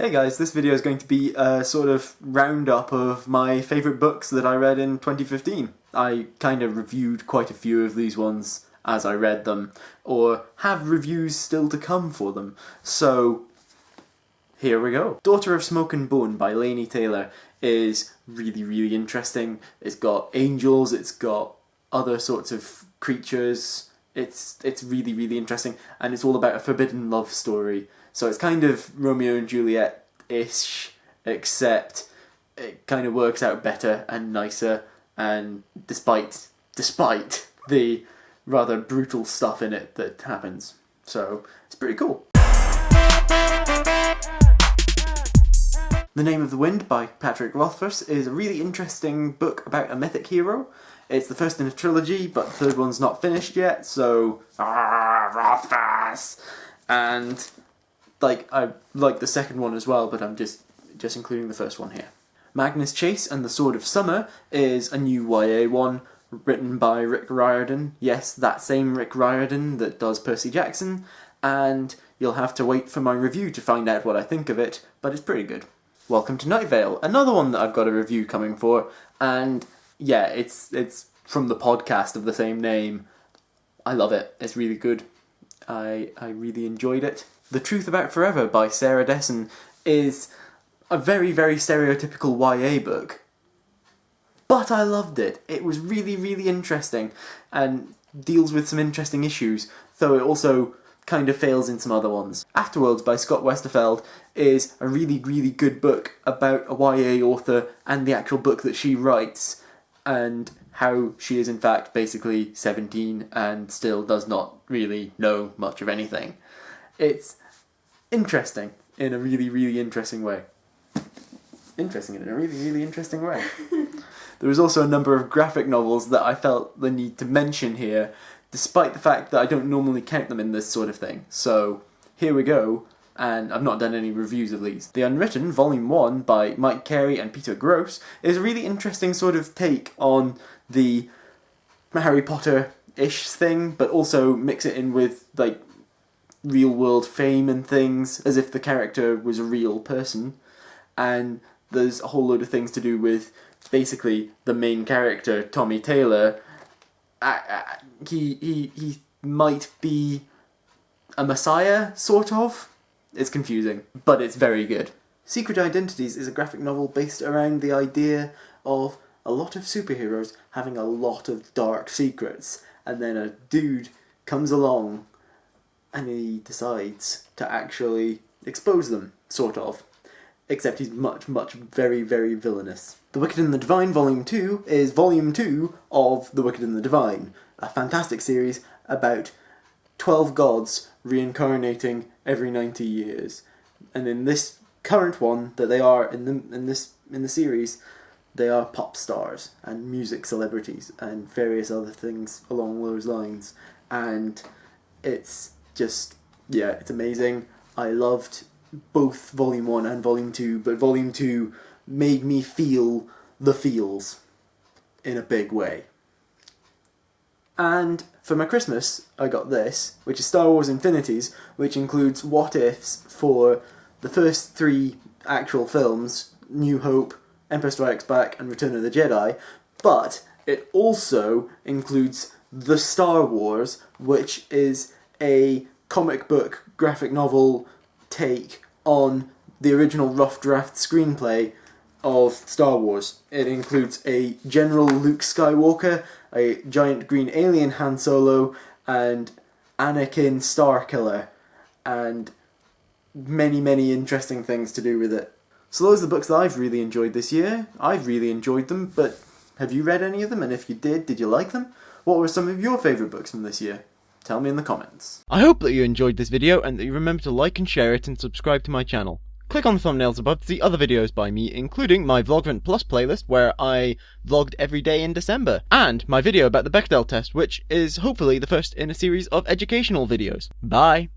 Hey guys, this video is going to be a sort of roundup of my favourite books that I read in 2015. I kind of reviewed quite a few of these ones as I read them, or have reviews still to come for them, so here we go. Daughter of Smoke and Bone by Laini Taylor is really interesting. It's got angels, it's got other sorts of creatures, it's really interesting, and it's all about a forbidden love story. So it's kind of Romeo and Juliet-ish, except it kind of works out better and nicer, and despite the rather brutal stuff in it that happens. So it's pretty cool. The Name of the Wind by Patrick Rothfuss is a really interesting book about a mythic hero. It's the first in a trilogy, but the third one's not finished yet, so Rothfuss! And I like the second one as well, but I'm just including the first one here. Magnus Chase and the Sword of Summer is a new YA one, written by Rick Riordan. Yes, that same Rick Riordan that does Percy Jackson, and you'll have to wait for my review to find out what I think of it, but it's pretty good. Welcome to Night Vale, another one that I've got a review coming for, and yeah, it's from the podcast of the same name. I love it, it's really good. I really enjoyed it. The Truth About Forever by Sarah Dessen is a very stereotypical YA book, but I loved it. It was really interesting and deals with some interesting issues, though it also kind of fails in some other ones. Afterwards by Scott Westerfeld is a really good book about a YA author and the actual book that she writes, and how she is in fact basically 17 and still does not really know much of anything. It's interesting in a really interesting way. Interesting in a really interesting way. There was also a number of graphic novels that I felt the need to mention here, despite the fact that I don't normally count them in this sort of thing. So here we go, and I've not done any reviews of these. The Unwritten, Volume 1 by Mike Carey and Peter Gross is a really interesting sort of take on the Harry Potter-ish thing, but also mix it in with real world fame and things, as if the character was a real person. And there's a whole load of things to do with basically the main character, Tommy Taylor. He might be a messiah, sort of. It's confusing, but it's very good. Secret Identities is a graphic novel based around the idea of a lot of superheroes having a lot of dark secrets, and then a dude comes along and he decides to actually expose them, sort of. Except he's much very villainous. The Wicked and the Divine Volume 2 is Volume 2 of The Wicked and the Divine, a fantastic series about 12 gods reincarnating every 90 years. And in this current one that they are in the series, they are pop stars and music celebrities and various other things along those lines. And it's just, yeah, it's amazing. I loved both Volume 1 and Volume 2, but Volume 2 made me feel the feels in a big way. And for my Christmas, I got this, which is Star Wars Infinities, which includes what-ifs for the first 3 actual films, New Hope, Empire Strikes Back, and Return of the Jedi, but it also includes The Star Wars, which is a comic book graphic novel take on the original rough draft screenplay of Star Wars. It includes a General Luke Skywalker, a giant green alien Han Solo, and Anakin Starkiller, and many interesting things to do with it. So those are the books that I've really enjoyed this year. I've really enjoyed them, but have you read any of them? And if you did you like them? What were some of your favourite books from this year? Tell me in the comments. I hope that you enjoyed this video and that you remember to like and share it and subscribe to my channel. Click on the thumbnails above to see other videos by me, including my Vlogrant Plus playlist where I vlogged every day in December, and my video about the Bechdel test, which is hopefully the first in a series of educational videos. Bye!